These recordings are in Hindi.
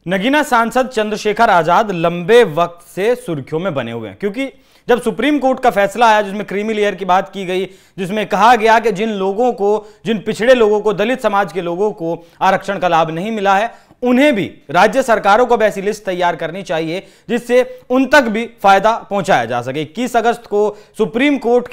नगीना सांसद चंद्रशेखर आजाद लंबे वक्त से सुर्खियों में बने हुए हैं, क्योंकि जब सुप्रीम कोर्ट का फैसला आया जिसमें क्रीमी लेयर की बात की गई, जिसमें कहा गया कि जिन पिछड़े लोगों को, दलित समाज के लोगों को आरक्षण का लाभ नहीं मिला है, उन्हें भी राज्य सरकारों को ऐसी लिस्ट तैयार करनी चाहिए जिससे उन तक भी फायदा पहुंचाया जा सके। 21 अगस्त को सुप्रीम कोर्ट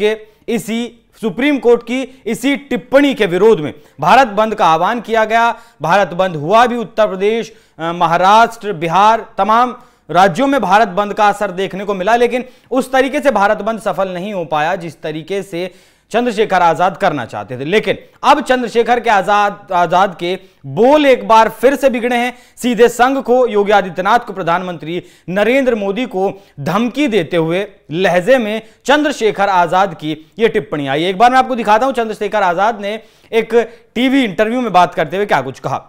की इसी टिप्पणी के विरोध में भारत बंद का आह्वान किया गया। भारत बंद हुआ भी। उत्तर प्रदेश, महाराष्ट्र, बिहार, तमाम राज्यों में भारत बंद का असर देखने को मिला, लेकिन उस तरीके से भारत बंद सफल नहीं हो पाया जिस तरीके से चंद्रशेखर आजाद करना चाहते थे। लेकिन अब चंद्रशेखर के आजाद के बोल एक बार फिर से बिगड़े हैं। सीधे संघ को, योगी आदित्यनाथ को, प्रधानमंत्री नरेंद्र मोदी को धमकी देते हुए लहजे में चंद्रशेखर आजाद की यह टिप्पणी आई। एक बार मैं आपको दिखाता हूं चंद्रशेखर आजाद ने एक टीवी इंटरव्यू में बात करते हुए क्या कुछ कहा।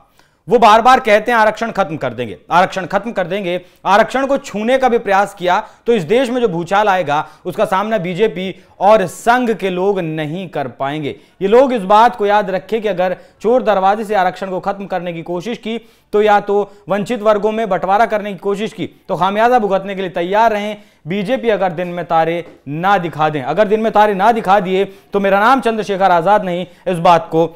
वो बार बार कहते हैं आरक्षण खत्म कर देंगे, आरक्षण खत्म कर देंगे। आरक्षण को छूने का भी प्रयास किया तो इस देश में जो भूचाल आएगा उसका सामना बीजेपी और संघ के लोग नहीं कर पाएंगे। ये लोग इस बात को याद रखें कि अगर चोर दरवाजे से आरक्षण को खत्म करने की कोशिश की तो या तो वंचित वर्गों में बंटवारा करने की कोशिश की तो खामियाजा भुगतने के लिए तैयार रहें। बीजेपी अगर दिन में तारे ना दिखा दें, अगर दिन में तारे ना दिखा दिए तो मेरा नाम चंद्रशेखर आजाद नहीं, इस बात को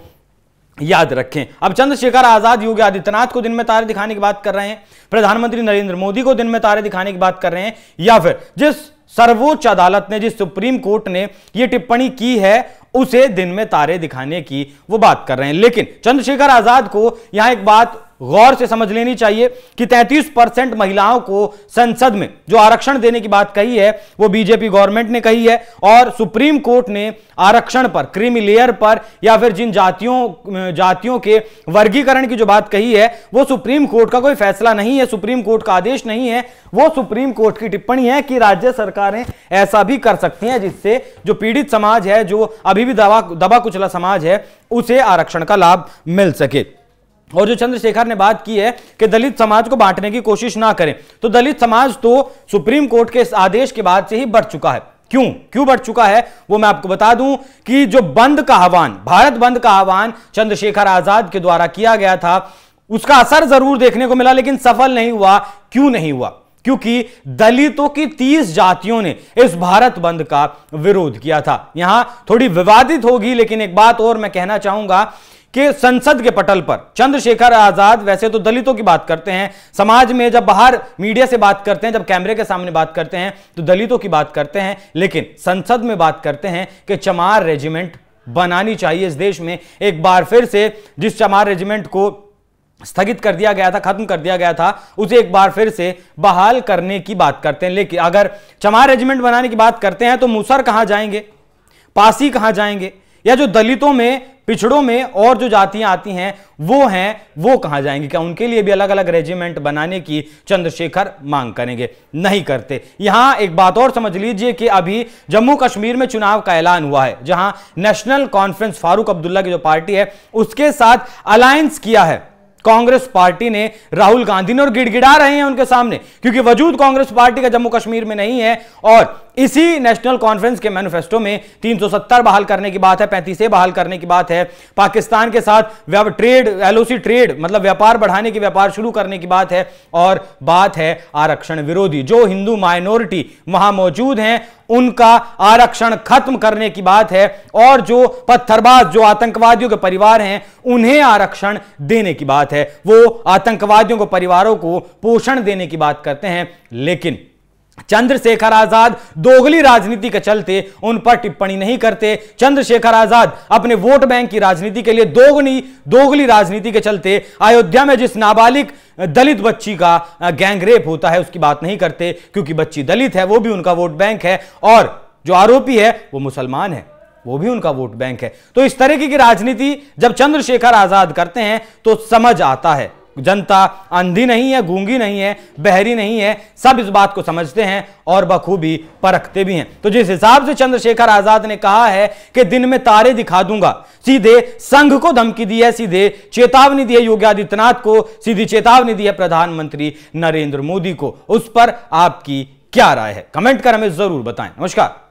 याद रखें। अब चंद्रशेखर आजाद योगी आदित्यनाथ को दिन में तारे दिखाने की बात कर रहे हैं, प्रधानमंत्री नरेंद्र मोदी को दिन में तारे दिखाने की बात कर रहे हैं, या फिर जिस सर्वोच्च अदालत ने, जिस सुप्रीम कोर्ट ने यह टिप्पणी की है उसे दिन में तारे दिखाने की वो बात कर रहे हैं। लेकिन चंद्रशेखर आजाद को यहां एक बात गौर से समझ लेनी चाहिए कि 33% महिलाओं को संसद में जो आरक्षण देने की बात कही है वो बीजेपी गवर्नमेंट ने कही है, और सुप्रीम कोर्ट ने आरक्षण पर, क्रीमी लेयर पर या फिर जिन जातियों के वर्गीकरण की जो बात कही है वो सुप्रीम कोर्ट का कोई फैसला नहीं है, सुप्रीम कोर्ट का आदेश नहीं है, वो सुप्रीम कोर्ट की टिप्पणी है कि राज्य सरकारें ऐसा भी कर सकती हैं जिससे जो पीड़ित समाज है, जो अभी भी दबा कुचला समाज है, उसे आरक्षण का लाभ मिल सके। और जो चंद्रशेखर ने बात की है कि दलित समाज को बांटने की कोशिश ना करें, तो दलित समाज तो सुप्रीम कोर्ट के इस आदेश के बाद से ही बढ़ चुका है। क्यों बढ़ चुका है वो मैं आपको बता दूं कि जो बंद का आह्वान, भारत बंद का आह्वान चंद्रशेखर आजाद के द्वारा किया गया था, उसका असर जरूर देखने को मिला लेकिन सफल नहीं हुआ। क्यों नहीं हुआ? क्योंकि दलितों की 30 जातियों ने इस भारत बंद का विरोध किया था। यहां थोड़ी विवादित होगी, लेकिन एक बात और मैं कहना चाहूंगा कि संसद के पटल पर चंद्रशेखर आजाद वैसे तो दलितों की बात करते हैं, समाज में जब बाहर मीडिया से बात करते हैं, जब कैमरे के सामने बात करते हैं तो दलितों की बात करते हैं, लेकिन संसद में बात करते हैं कि चमार रेजिमेंट बनानी चाहिए इस देश में। एक बार फिर से जिस चमार रेजिमेंट को स्थगित कर दिया गया था, खत्म कर दिया गया था, उसे एक बार फिर से बहाल करने की बात करते हैं। लेकिन अगर चमार रेजिमेंट बनाने की बात करते हैं तो मुसर कहां जाएंगे, पासी कहां जाएंगे, या जो दलितों में, पिछड़ों में और जो जातियां आती हैं वो कहां जाएंगी? क्या उनके लिए भी अलग अलग रेजिमेंट बनाने की चंद्रशेखर मांग करेंगे? नहीं करते। यहां एक बात और समझ लीजिए कि अभी जम्मू कश्मीर में चुनाव का ऐलान हुआ है, जहां नेशनल कॉन्फ्रेंस, फारूक अब्दुल्ला की जो पार्टी है उसके साथ अलायंस किया है कांग्रेस पार्टी ने, राहुल गांधी ने, और गिड़गिड़ा रहे हैं उनके सामने, क्योंकि वजूद कांग्रेस पार्टी का जम्मू कश्मीर में नहीं है। और इसी नेशनल कॉन्फ्रेंस के मैनिफेस्टो में 370 बहाल करने की बात है, 35 बहाल करने की बात है, पाकिस्तान के साथ ट्रेड, LOC ट्रेड मतलब व्यापार बढ़ाने की, व्यापार शुरू करने की बात है, और बात है आरक्षण विरोधी। जो हिंदू माइनॉरिटी वहां मौजूद हैं उनका आरक्षण खत्म करने की बात है, और जो पत्थरबाज, जो आतंकवादियों के परिवार हैं उन्हें आरक्षण देने की बात है। वो आतंकवादियों को, परिवारों को पोषण देने की बात करते हैं। लेकिन चंद्रशेखर आजाद दोगली राजनीति के चलते उन पर टिप्पणी नहीं करते। चंद्रशेखर आजाद अपने वोट बैंक की राजनीति के लिए दोगली राजनीति के चलते अयोध्या में जिस नाबालिग दलित बच्ची का गैंग रेप होता है उसकी बात नहीं करते, क्योंकि बच्ची दलित है, वो भी उनका वोट बैंक है, और जो आरोपी है वो मुसलमान है, वो भी उनका वोट बैंक है। तो इस तरह की राजनीति जब चंद्रशेखर आजाद करते हैं तो समझ आता है जनता अंधी नहीं है, गूंगी नहीं है, बहरी नहीं है, सब इस बात को समझते हैं और बखूबी परखते भी हैं। तो जिस हिसाब से चंद्रशेखर आजाद ने कहा है कि दिन में तारे दिखा दूंगा, सीधे संघ को धमकी दी है, सीधे चेतावनी दी है योगी आदित्यनाथ को, सीधी चेतावनी दी है प्रधानमंत्री नरेंद्र मोदी को, उस पर आपकी क्या राय है? कमेंट कर हमें जरूर बताएं। नमस्कार।